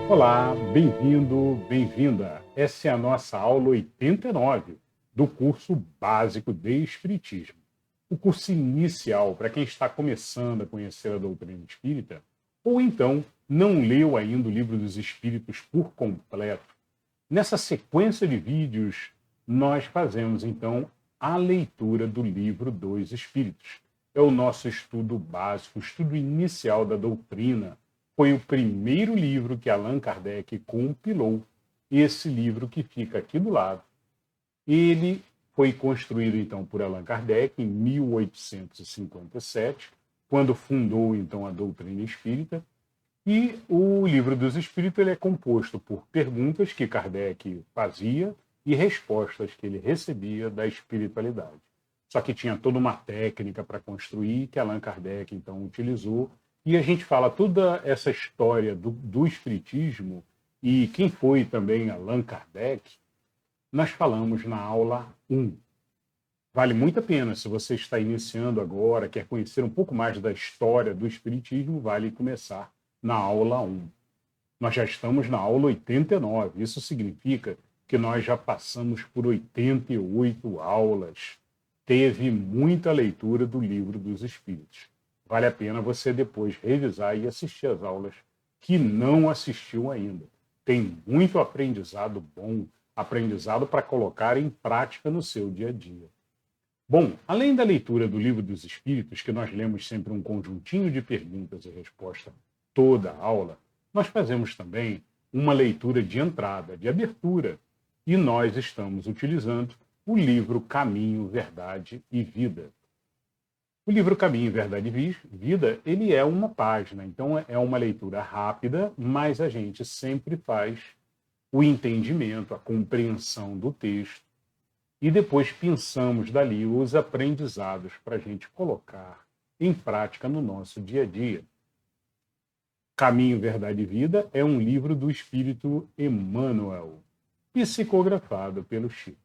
Olá, bem-vindo, bem-vinda. Essa é a nossa aula 89 do curso básico de Espiritismo. O curso inicial para quem está começando a conhecer a doutrina espírita ou então não leu ainda o Livro dos Espíritos por completo. Nessa sequência de vídeos, nós fazemos então a leitura do Livro dos Espíritos. É o nosso estudo básico, o estudo inicial da doutrina. Foi o primeiro livro que Allan Kardec compilou. Esse livro que fica aqui do lado. Ele foi construído então por Allan Kardec em 1857, quando fundou então a doutrina espírita. E o Livro dos Espíritos ele é composto por perguntas que Kardec fazia e respostas que ele recebia da espiritualidade. Só que tinha toda uma técnica para construir que Allan Kardec então utilizou. E a gente fala toda essa história do espiritismo e quem foi também Allan Kardec, nós falamos na aula 1. Vale muito a pena, se você está iniciando agora, quer conhecer um pouco mais da história do espiritismo, vale começar na aula 1. Nós já estamos na aula 89. Isso significa que nós já passamos por 88 aulas. Teve muita leitura do Livro dos Espíritos. Vale a pena você depois revisar e assistir as aulas que não assistiu ainda. Tem muito aprendizado bom, aprendizado para colocar em prática no seu dia a dia. Bom, além da leitura do Livro dos Espíritos, que nós lemos sempre um conjuntinho de perguntas e respostas toda a aula, nós fazemos também uma leitura de entrada, de abertura, e nós estamos utilizando o livro Caminho, Verdade e Vida. O livro Caminho, Verdade e Vida, ele é uma página, então é uma leitura rápida, mas a gente sempre faz o entendimento, a compreensão do texto, e depois pensamos dali os aprendizados para a gente colocar em prática no nosso dia a dia. Caminho, Verdade e Vida é um livro do Espírito Emmanuel, psicografado pelo Chico.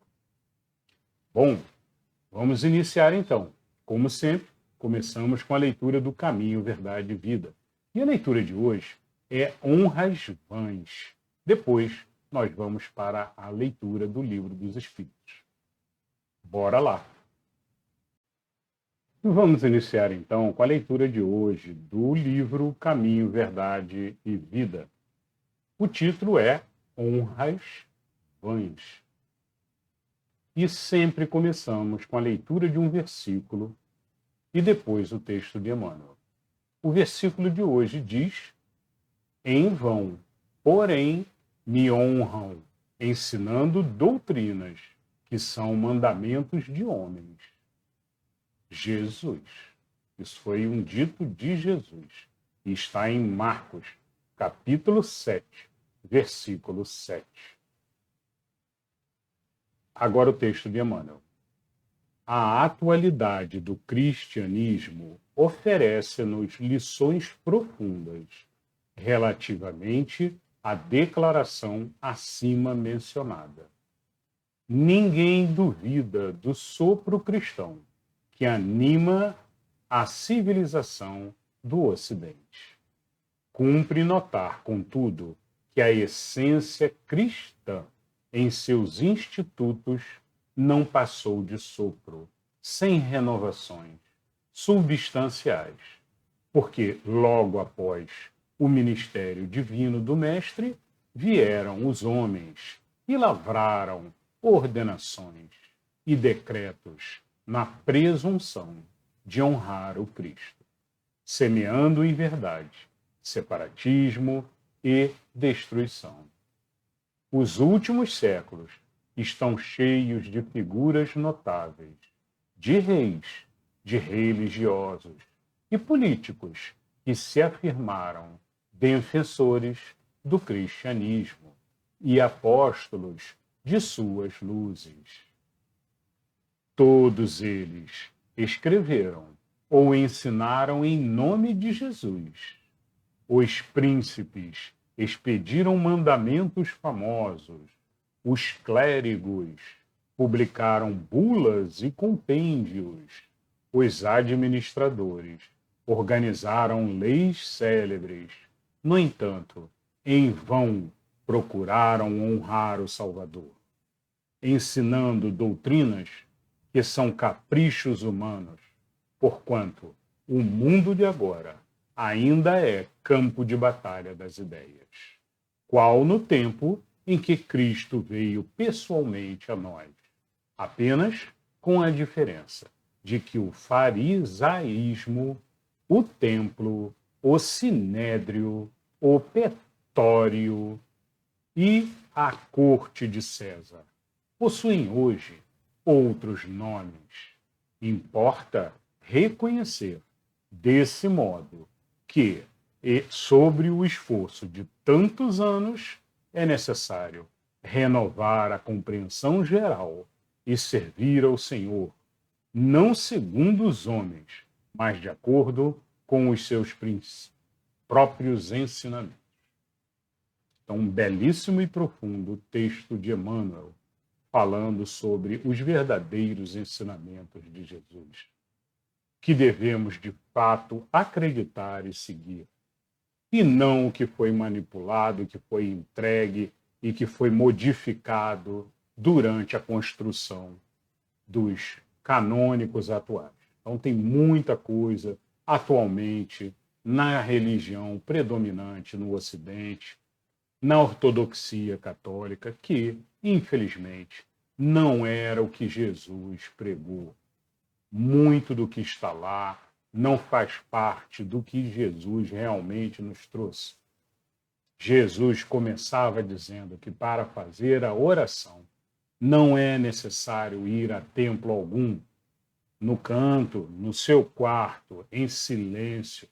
Bom, vamos iniciar então. Como sempre, começamos com a leitura do Caminho, Verdade e Vida. E a leitura de hoje é Honras Vãs. Depois, nós vamos para a leitura do Livro dos Espíritos. Bora lá! Vamos iniciar então com a leitura de hoje do livro Caminho, Verdade e Vida. O título é Honras Vãs. E sempre começamos com a leitura de um versículo e depois o texto de Emmanuel. O versículo de hoje diz: Em vão, porém, me honram, ensinando doutrinas que são mandamentos de homens. Jesus. Isso foi um dito de Jesus. E está em Marcos, capítulo 7, versículo 7. Agora o texto de Emmanuel. A atualidade do cristianismo oferece-nos lições profundas relativamente à declaração acima mencionada. Ninguém duvida do sopro cristão que anima a civilização do Ocidente. Cumpre notar, contudo, que a essência cristã em seus institutos não passou de sopro, sem renovações substanciais, porque logo após o ministério divino do Mestre vieram os homens e lavraram ordenações e decretos na presunção de honrar o Cristo, semeando em verdade separatismo e destruição. Os últimos séculos estão cheios de figuras notáveis, de reis, de religiosos e políticos que se afirmaram defensores do cristianismo e apóstolos de suas luzes. Todos eles escreveram ou ensinaram em nome de Jesus. Os príncipes expediram mandamentos famosos. Os clérigos publicaram bulas e compêndios. Os administradores organizaram leis célebres. No entanto, em vão procuraram honrar o Salvador, ensinando doutrinas que são caprichos humanos, porquanto o mundo de agora ainda é campo de batalha das ideias, qual no tempo em que Cristo veio pessoalmente a nós, apenas com a diferença de que o farisaísmo, o templo, o sinédrio, o pretório e a corte de César possuem hoje outros nomes. Importa reconhecer, desse modo, que, sobre o esforço de tantos anos, é necessário renovar a compreensão geral e servir ao Senhor, não segundo os homens, mas de acordo com os seus próprios ensinamentos. Então, um belíssimo e profundo texto de Emmanuel, falando sobre os verdadeiros ensinamentos de Jesus, que devemos, de fato, acreditar e seguir, e não o que foi manipulado, que foi entregue e que foi modificado durante a construção dos canônicos atuais. Então, tem muita coisa atualmente na religião predominante no Ocidente, na ortodoxia católica, que, infelizmente, não era o que Jesus pregou. Muito do que está lá não faz parte do que Jesus realmente nos trouxe. Jesus começava dizendo que para fazer a oração não é necessário ir a templo algum, no canto, no seu quarto, em silêncio,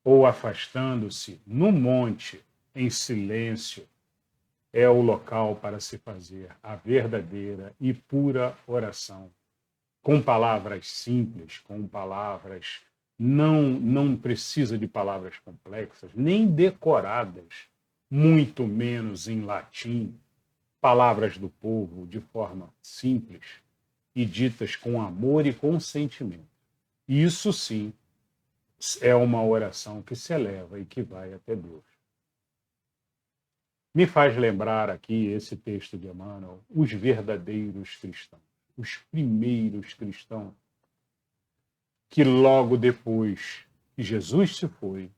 ou afastando-se no monte, em silêncio, é o local para se fazer a verdadeira e pura oração. Com palavras simples, com palavras, não precisa de palavras complexas, nem decoradas, muito menos em latim, palavras do povo de forma simples e ditas com amor e consentimento. Isso sim é uma oração que se eleva e que vai até Deus. Me faz lembrar aqui esse texto de Emmanuel, os verdadeiros cristãos, os primeiros cristãos, que logo depois que Jesus se foi,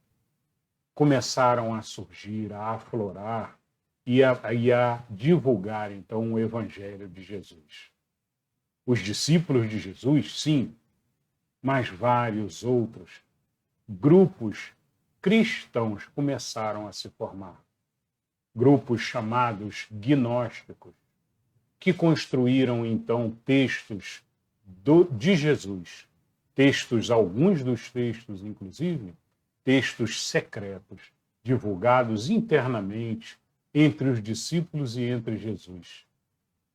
começaram a surgir, a aflorar e a divulgar, então, o Evangelho de Jesus. Os discípulos de Jesus, sim, mas vários outros grupos cristãos começaram a se formar. Grupos chamados gnósticos, que construíram, então, textos de Jesus, textos, alguns dos textos, inclusive, textos secretos, divulgados internamente entre os discípulos e entre Jesus.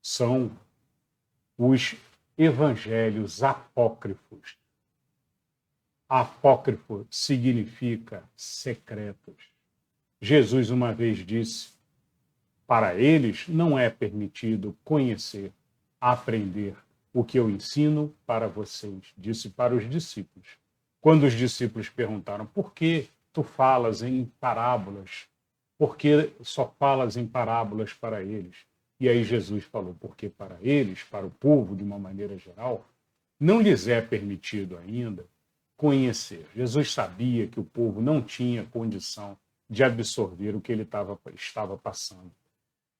São os evangelhos apócrifos. Apócrifo significa secretos. Jesus uma vez disse: para eles não é permitido conhecer, aprender o que eu ensino para vocês, disse para os discípulos. Quando os discípulos perguntaram: por que tu falas em parábolas? Por que só falas em parábolas para eles? E aí Jesus falou: porque para eles, para o povo de uma maneira geral, não lhes é permitido ainda conhecer. Jesus sabia que o povo não tinha condição de absorver o que ele estava passando.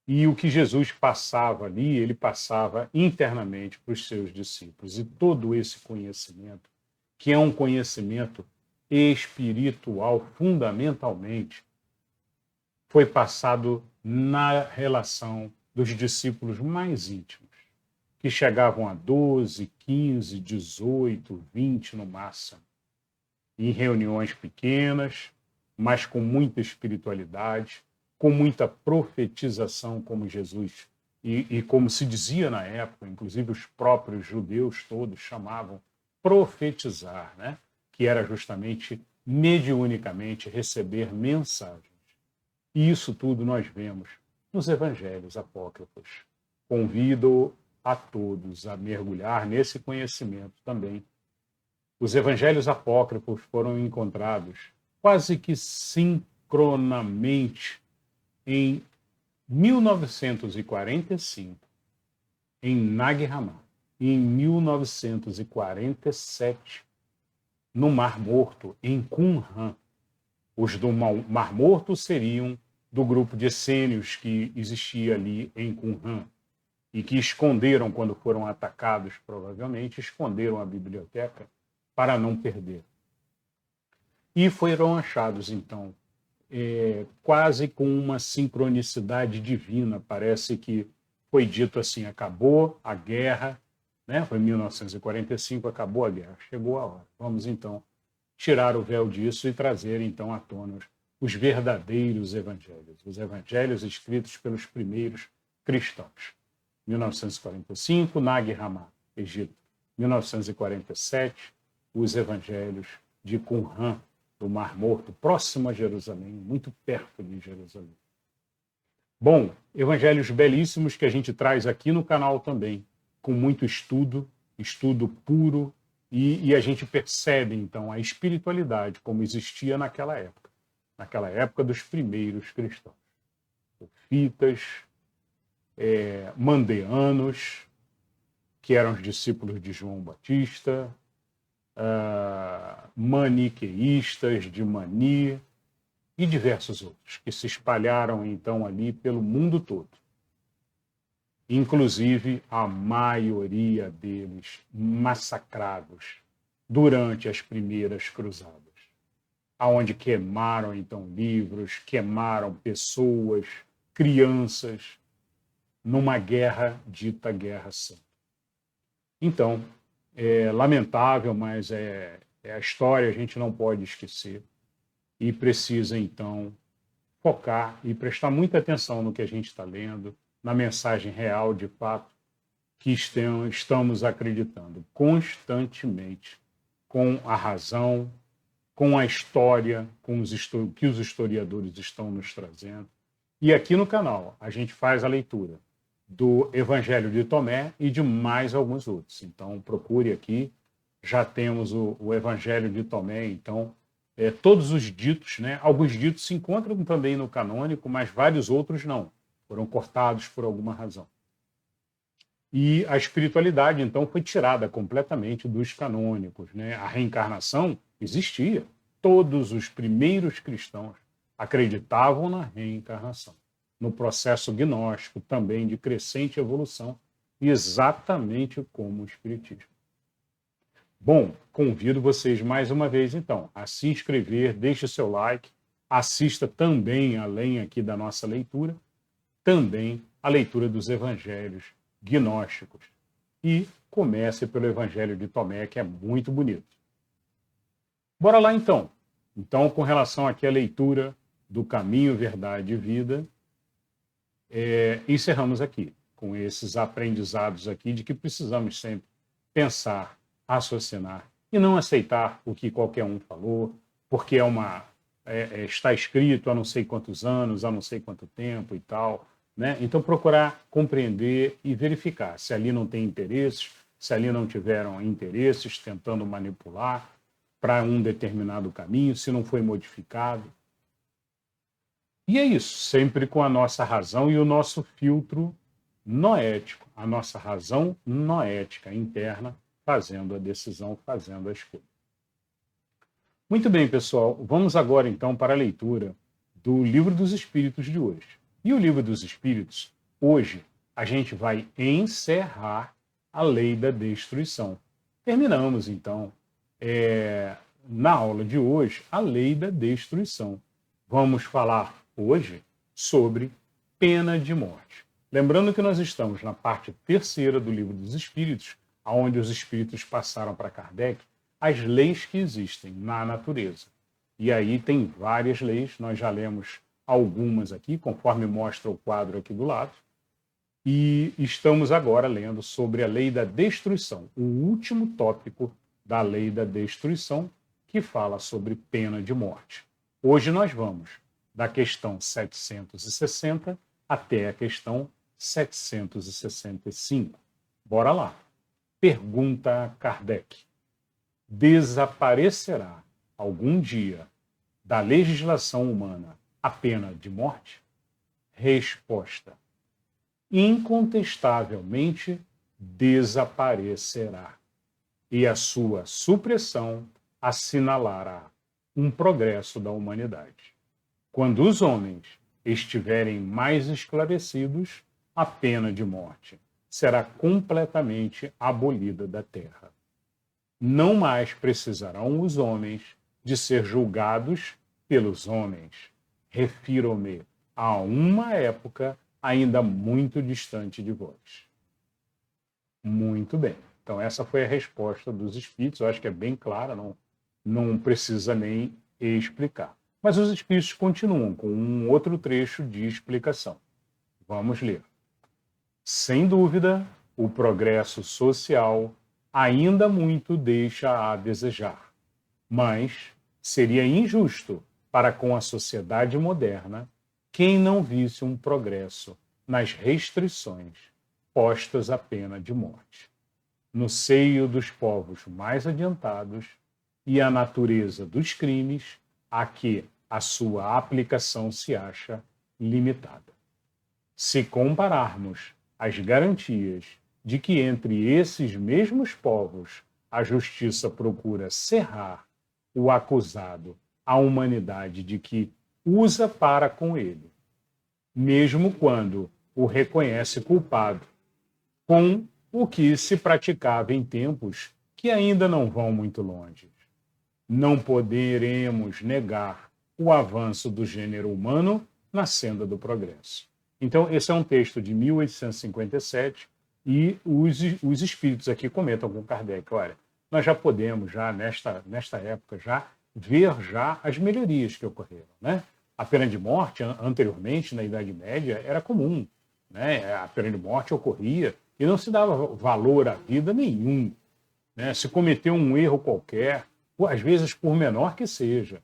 E o que Jesus passava ali, ele passava internamente para os seus discípulos. E todo esse conhecimento, que é um conhecimento espiritual, fundamentalmente, foi passado na relação dos discípulos mais íntimos, que chegavam a 12, 15, 18, 20 no máximo, em reuniões pequenas, mas com muita espiritualidade, com muita profetização, como Jesus, e como se dizia na época, inclusive os próprios judeus todos chamavam profetizar, né? Que era justamente, mediunicamente, receber mensagens. E isso tudo nós vemos nos evangelhos apócrifos. Convido a todos a mergulhar nesse conhecimento também. Os evangelhos apócrifos foram encontrados quase que sincronamente em 1945, em Nag Hammadi, e em 1947, no Mar Morto, em Qumran. Os do Mar Morto seriam do grupo de essênios que existia ali em Qumran e que esconderam, quando foram atacados, provavelmente, esconderam a biblioteca para não perder. E foram achados, então, quase com uma sincronicidade divina. Parece que foi dito assim, acabou a guerra, né? Foi em 1945, acabou a guerra, chegou a hora. Vamos, então, tirar o véu disso e trazer, então, à tona os verdadeiros evangelhos, os evangelhos escritos pelos primeiros cristãos. 1945, Nag Hammadi, Egito. 1947, os evangelhos de Qumran, do Mar Morto, próximo a Jerusalém, muito perto de Jerusalém. Bom, evangelhos belíssimos que a gente traz aqui no canal também, com muito estudo puro, e a gente percebe, então, a espiritualidade como existia naquela época dos primeiros cristãos. Sofitas, mandeanos, que eram os discípulos de João Batista, maniqueístas de Mani e diversos outros, que se espalharam, então, ali pelo mundo todo. Inclusive, a maioria deles massacrados durante as primeiras cruzadas, aonde queimaram, então, livros, queimaram pessoas, crianças, numa guerra dita Guerra Santa. Então, é lamentável, mas é a história, a gente não pode esquecer e precisa, então, focar e prestar muita atenção no que a gente está lendo, na mensagem real, de fato, que estamos acreditando constantemente, com a razão, com a história, com que os historiadores estão nos trazendo. E aqui no canal a gente faz a leitura do Evangelho de Tomé e de mais alguns outros. Então procure aqui, já temos o Evangelho de Tomé, então todos os ditos, né? Alguns ditos se encontram também no canônico, mas vários outros não, foram cortados por alguma razão. E a espiritualidade, então, foi tirada completamente dos canônicos, né? A reencarnação existia. Todos os primeiros cristãos acreditavam na reencarnação, no processo gnóstico também de crescente evolução, exatamente como o Espiritismo. Bom, convido vocês mais uma vez, então, a se inscrever, deixe seu like, assista também, além aqui da nossa leitura, também a leitura dos evangelhos gnósticos. E comece pelo Evangelho de Tomé, que é muito bonito. Bora lá, então. Então, com relação aqui à leitura do Caminho, Verdade e Vida, encerramos aqui, com esses aprendizados aqui de que precisamos sempre pensar, raciocinar e não aceitar o que qualquer um falou, porque está escrito há não sei quantos anos, há não sei quanto tempo e tal, né? Então, procurar compreender e verificar se ali não tem interesses, se ali não tiveram interesses tentando manipular para um determinado caminho, se não foi modificado. E é isso, sempre com a nossa razão e o nosso filtro noético, a nossa razão noética interna, fazendo a decisão, fazendo a escolha. Muito bem, pessoal, vamos agora então para a leitura do Livro dos Espíritos de hoje. E o Livro dos Espíritos, hoje, a gente vai encerrar a lei da destruição. Terminamos, então, na aula de hoje, a lei da destruição. Vamos falar hoje sobre pena de morte. Lembrando que nós estamos na parte terceira do Livro dos Espíritos, onde os espíritos passaram para Kardec as leis que existem na natureza. E aí tem várias leis, nós já lemos algumas aqui, conforme mostra o quadro aqui do lado. E estamos agora lendo sobre a lei da destruição, o último tópico da lei da destruição, que fala sobre pena de morte. Hoje nós vamos da questão 760 até a questão 765. Bora lá. Pergunta Kardec: desaparecerá algum dia da legislação humana a pena de morte? Resposta: incontestavelmente desaparecerá, e a sua supressão assinalará um progresso da humanidade. Quando os homens estiverem mais esclarecidos, a pena de morte será completamente abolida da terra. Não mais precisarão os homens de ser julgados pelos homens. Refiro-me a uma época ainda muito distante de vós. Muito bem. Então, essa foi a resposta dos espíritos. Eu acho que é bem clara, não precisa nem explicar. Mas os espíritos continuam com um outro trecho de explicação. Vamos ler. Sem dúvida, o progresso social ainda muito deixa a desejar, mas seria injusto para com a sociedade moderna quem não visse um progresso nas restrições postas à pena de morte, no seio dos povos mais adiantados e a natureza dos crimes a que a sua aplicação se acha limitada. Se compararmos as garantias de que entre esses mesmos povos a justiça procura cerrar o acusado à humanidade de que usa para com ele, mesmo quando o reconhece culpado, com o que se praticava em tempos que ainda não vão muito longe. Não poderemos negar o avanço do gênero humano na senda do progresso. Então, esse é um texto de 1857 e os espíritos aqui comentam com Kardec, olha, nós já podemos, já nesta época, já ver já as melhorias que ocorreram, né? A pena de morte, anteriormente, na Idade Média, era comum, né? A pena de morte ocorria e não se dava valor à vida nenhum, né? Se cometeu um erro qualquer, às vezes por menor que seja,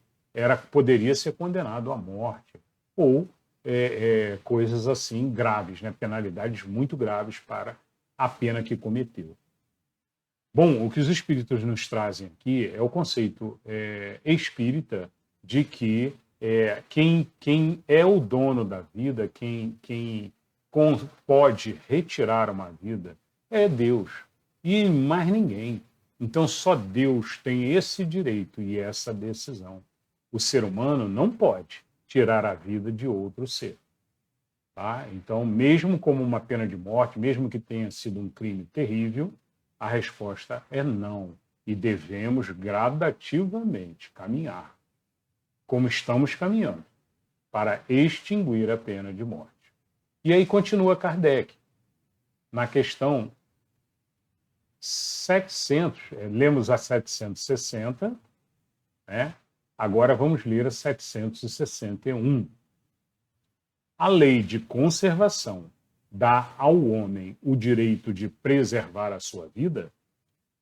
poderia ser condenado à morte ou coisas assim graves, né? Penalidades muito graves para a pena que cometeu. Bom, o que os espíritos nos trazem aqui é o conceito espírita de que quem é o dono da vida, quem pode retirar uma vida, é Deus e mais ninguém. Então só Deus tem esse direito e essa decisão. O ser humano não pode tirar a vida de outro ser. Tá? Então, mesmo como uma pena de morte, mesmo que tenha sido um crime terrível, a resposta é não. E devemos gradativamente caminhar, como estamos caminhando, para extinguir a pena de morte. E aí continua Kardec, na questão 700, lemos a 760, né? Agora vamos ler a 761. A lei de conservação dá ao homem o direito de preservar a sua vida?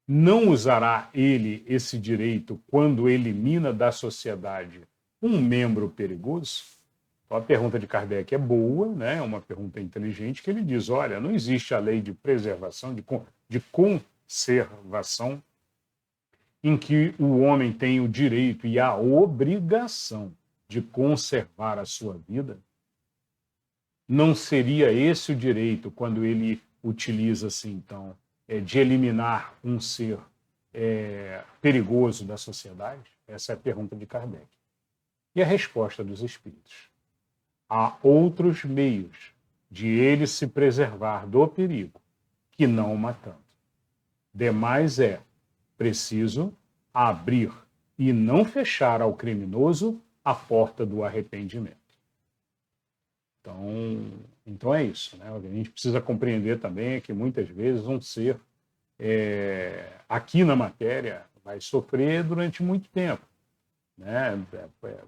Não usará ele esse direito quando elimina da sociedade um membro perigoso? Então, a pergunta de Kardec é boa, né? É uma pergunta inteligente, que ele diz, olha, não existe a lei de preservação, de conservação, em que o homem tem o direito e a obrigação de conservar a sua vida? Não seria esse o direito quando ele utiliza, assim, então, de eliminar um ser perigoso da sociedade? Essa é a pergunta de Kardec. E a resposta dos espíritos. Há outros meios de ele se preservar do perigo, que não o matando. Demais é preciso abrir e não fechar ao criminoso a porta do arrependimento. Então é isso, né? O que a gente precisa compreender também é que muitas vezes um ser aqui na matéria vai sofrer durante muito tempo, né?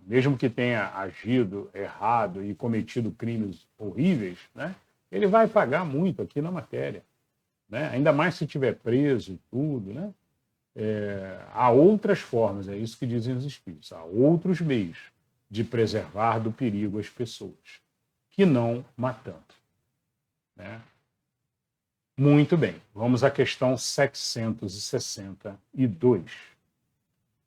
Mesmo que tenha agido errado e cometido crimes horríveis, né? Ele vai pagar muito aqui na matéria, né? Ainda mais se estiver preso e tudo, né? Há outras formas, é isso que dizem os espíritos, há outros meios de preservar do perigo as pessoas, que não matando, né? Muito bem, vamos à questão 762.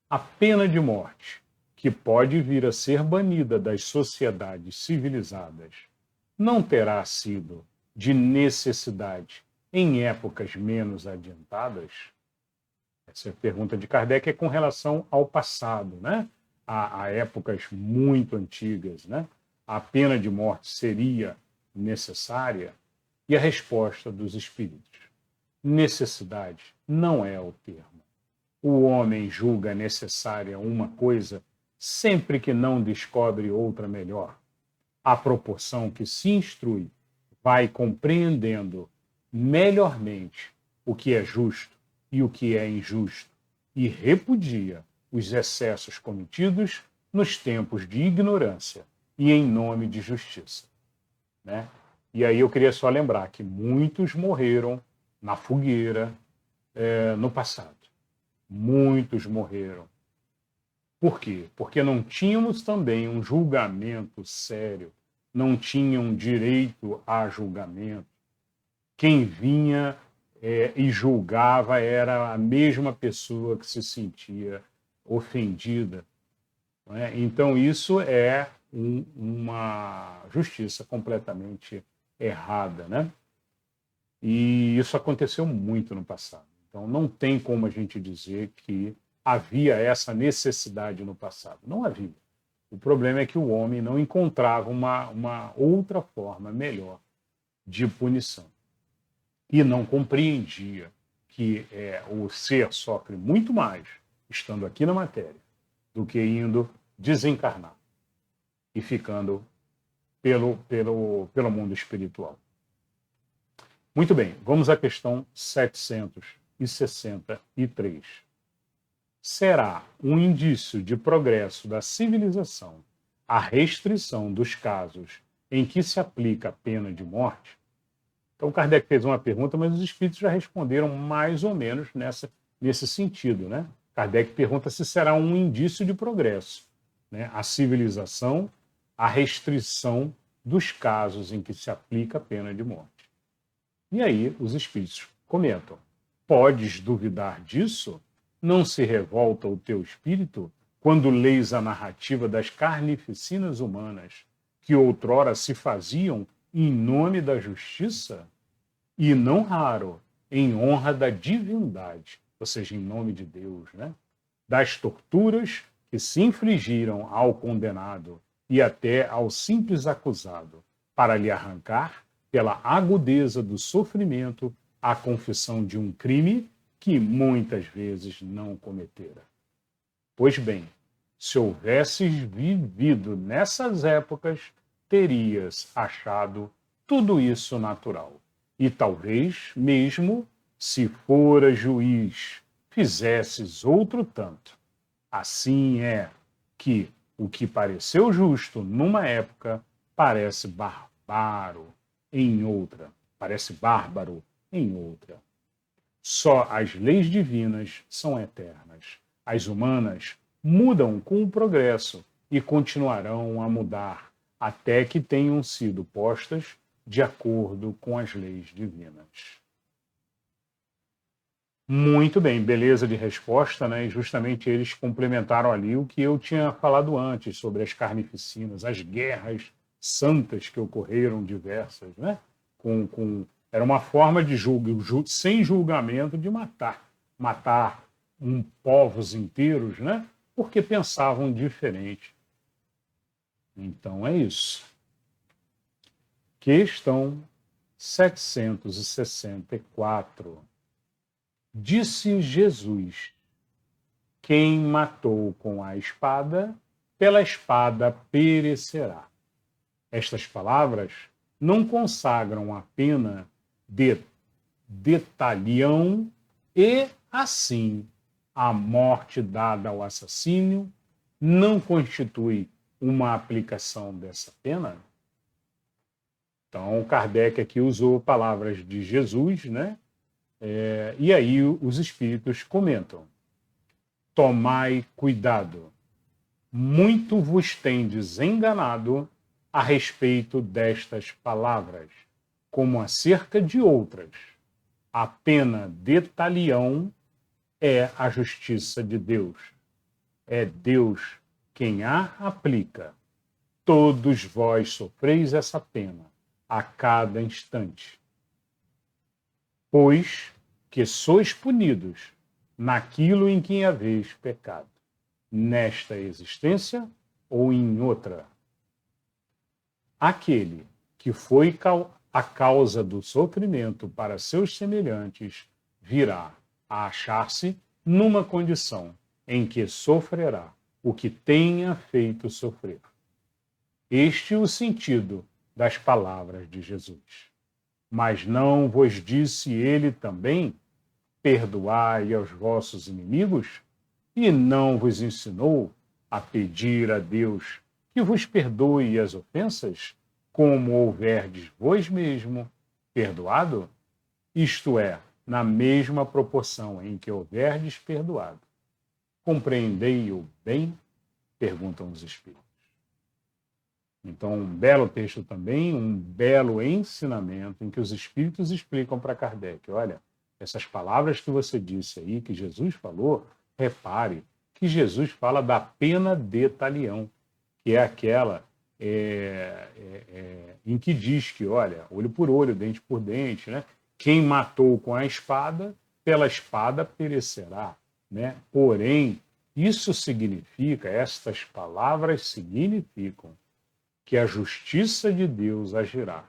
A pena de morte, que pode vir a ser banida das sociedades civilizadas, não terá sido de necessidade em épocas menos adiantadas? Essa pergunta de Kardec é com relação ao passado, né? A épocas muito antigas, né? A pena de morte seria necessária? E a resposta dos espíritos: necessidade não é o termo. O homem julga necessária uma coisa sempre que não descobre outra melhor. À proporção que se instrui, vai compreendendo melhormente o que é justo e o que é injusto, e repudia os excessos cometidos nos tempos de ignorância e em nome de justiça. Né? E aí eu queria só lembrar que muitos morreram na fogueira no passado. Muitos morreram. Por quê? Porque não tínhamos também um julgamento sério, não tinham direito a julgamento. Quem vinha e julgava era a mesma pessoa que se sentia ofendida. Não é? Então, isso é uma justiça completamente errada, né? E isso aconteceu muito no passado. Então, não tem como a gente dizer que havia essa necessidade no passado. Não havia. O problema é que o homem não encontrava uma outra forma melhor de punição. E não compreendia que o ser sofre muito mais estando aqui na matéria do que indo desencarnar e ficando pelo mundo espiritual. Muito bem, vamos à questão 763. Será um indício de progresso da civilização a restrição dos casos em que se aplica a pena de morte? Então, Kardec fez uma pergunta, mas os espíritos já responderam mais ou menos nesse sentido. Né? Kardec pergunta se será um indício de progresso, né? A civilização, a restrição dos casos em que se aplica a pena de morte. E aí os espíritos comentam: podes duvidar disso? Não se revolta o teu espírito quando leis a narrativa das carnificinas humanas que outrora se faziam em nome da justiça? E não raro, em honra da divindade, ou seja, em nome de Deus, né? Das torturas que se infligiram ao condenado e até ao simples acusado, para lhe arrancar, pela agudeza do sofrimento, a confissão de um crime que muitas vezes não cometera. Pois bem, se houvesses vivido nessas épocas, terias achado tudo isso natural. E talvez, mesmo se fora juiz, fizesses outro tanto. Assim é que o que pareceu justo numa época parece bárbaro em outra. Só as leis divinas são eternas. As humanas mudam com o progresso e continuarão a mudar até que tenham sido postas de acordo com as leis divinas. Muito bem, beleza de resposta, né? E justamente eles complementaram ali o que eu tinha falado antes sobre as carnificinas, as guerras santas que ocorreram diversas, né? Era uma forma de sem julgamento de matar povos inteiros, né? Porque pensavam diferente. Então é isso. Questão 764. Disse Jesus: quem matou com a espada, pela espada perecerá. Estas palavras não consagram a pena de detalhão e, assim, a morte dada ao assassínio não constitui uma aplicação dessa pena? Então, Kardec aqui usou palavras de Jesus, né? E aí os espíritos comentam: tomai cuidado, muito vos tendes enganado a respeito destas palavras, como acerca de outras. A pena de talião é a justiça de Deus. É Deus quem a aplica. Todos vós sofreis essa pena, a cada instante. Pois que sois punidos naquilo em que haveis pecado, nesta existência ou em outra. Aquele que foi a causa do sofrimento para seus semelhantes virá a achar-se numa condição em que sofrerá o que tenha feito sofrer. Este é o sentido das palavras de Jesus. Mas não vos disse ele também: perdoai aos vossos inimigos? E não vos ensinou a pedir a Deus que vos perdoe as ofensas, como houverdes vós mesmo perdoado? Isto é, na mesma proporção em que houverdes perdoado. Compreendei-o bem? Perguntam os Espíritos. Então, um belo texto também, um belo ensinamento em que os Espíritos explicam para Kardec: olha, essas palavras que você disse aí, que Jesus falou, repare que Jesus fala da pena de talião, que é aquela em que diz que, olha, olho por olho, dente por dente, né? Quem matou com a espada, pela espada perecerá, né? Porém, isso significa, estas palavras significam que a justiça de Deus agirá,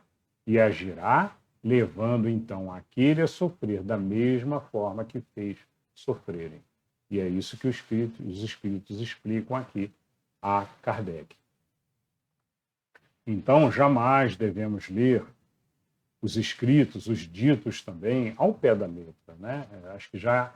e agirá levando então aquele a sofrer da mesma forma que fez sofrerem. E é isso que os Espíritos explicam aqui a Kardec. Então, jamais devemos ler os escritos, os ditos também, ao pé da letra, né? Acho que já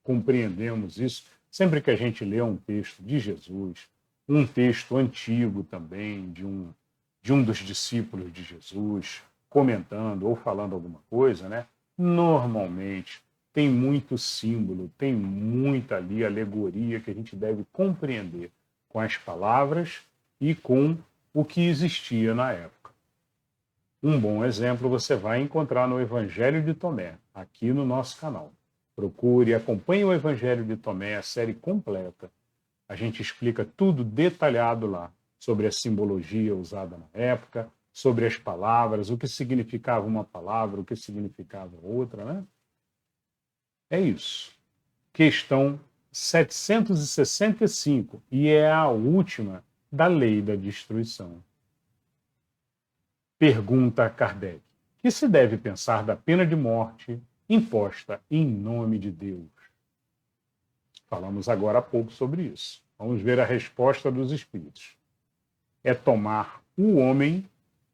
compreendemos isso sempre que a gente lê um texto de Jesus, um texto antigo também de um dos discípulos de Jesus, comentando ou falando alguma coisa, né? Normalmente tem muito símbolo, tem muita ali alegoria que a gente deve compreender com as palavras e com o que existia na época. Um bom exemplo você vai encontrar no Evangelho de Tomé, aqui no nosso canal. Procure e acompanhe o Evangelho de Tomé, a série completa. A gente explica tudo detalhado lá, sobre a simbologia usada na época, sobre as palavras, o que significava uma palavra, o que significava outra, né? É isso. Questão 765, e é a última da lei da destruição. Pergunta a Kardec: que se deve pensar da pena de morte imposta em nome de Deus? Falamos agora há pouco sobre isso. Vamos ver a resposta dos Espíritos. É tomar o homem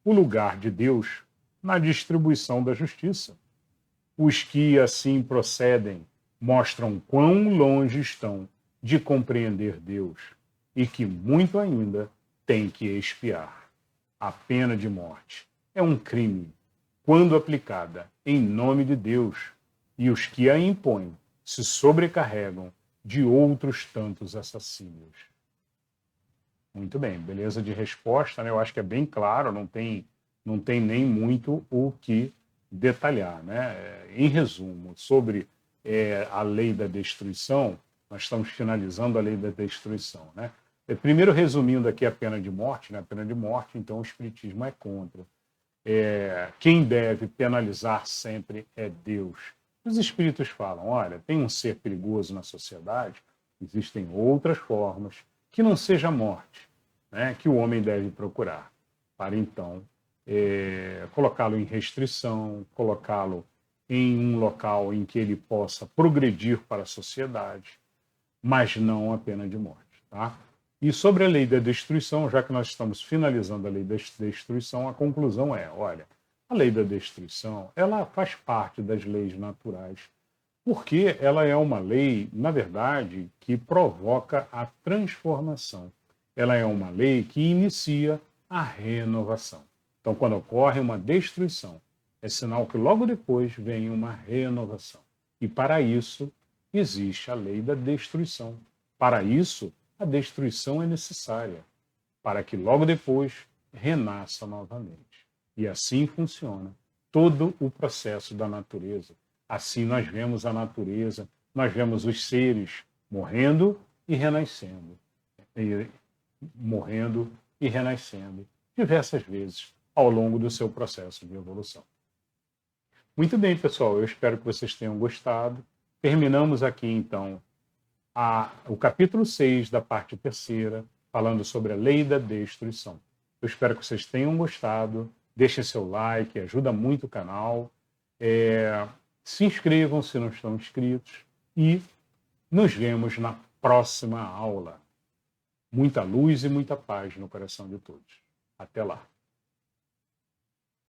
o lugar de Deus na distribuição da justiça. Os que assim procedem mostram quão longe estão de compreender Deus e que muito ainda têm que expiar. A pena de morte é um crime quando aplicada em nome de Deus, e os que a impõem se sobrecarregam de outros tantos assassínios. Muito bem, beleza de resposta, né? Eu acho que é bem claro, não tem nem muito o que detalhar, né? Em resumo, sobre a lei da destruição, nós estamos finalizando a lei da destruição, né? Primeiro, resumindo aqui a pena de morte, né? A pena de morte, então, o Espiritismo é contra. Quem deve penalizar sempre é Deus. Os Espíritos falam: olha, tem um ser perigoso na sociedade, existem outras formas que não seja a morte, né? Que o homem deve procurar, para então colocá-lo em restrição, colocá-lo em um local em que ele possa progredir para a sociedade, mas não a pena de morte, tá? E sobre a lei da destruição, já que nós estamos finalizando a lei da destruição, a conclusão é: olha, a lei da destruição, ela faz parte das leis naturais, porque ela é uma lei, na verdade, que provoca a transformação. Ela é uma lei que inicia a renovação. Então, quando ocorre uma destruição, é sinal que logo depois vem uma renovação. E para isso existe a lei da destruição. Para isso, a destruição é necessária, para que logo depois renasça novamente. E assim funciona todo o processo da natureza. Assim nós vemos a natureza, nós vemos os seres morrendo e renascendo. Morrendo e renascendo diversas vezes, ao longo do seu processo de evolução. Muito bem, pessoal, eu espero que vocês tenham gostado. Terminamos aqui, então, o capítulo 6 da parte terceira, falando sobre a lei da destruição. Eu espero que vocês tenham gostado. Deixem seu like, ajuda muito o canal. Se inscrevam se não estão inscritos. E nos vemos na próxima aula. Muita luz e muita paz no coração de todos. Até lá.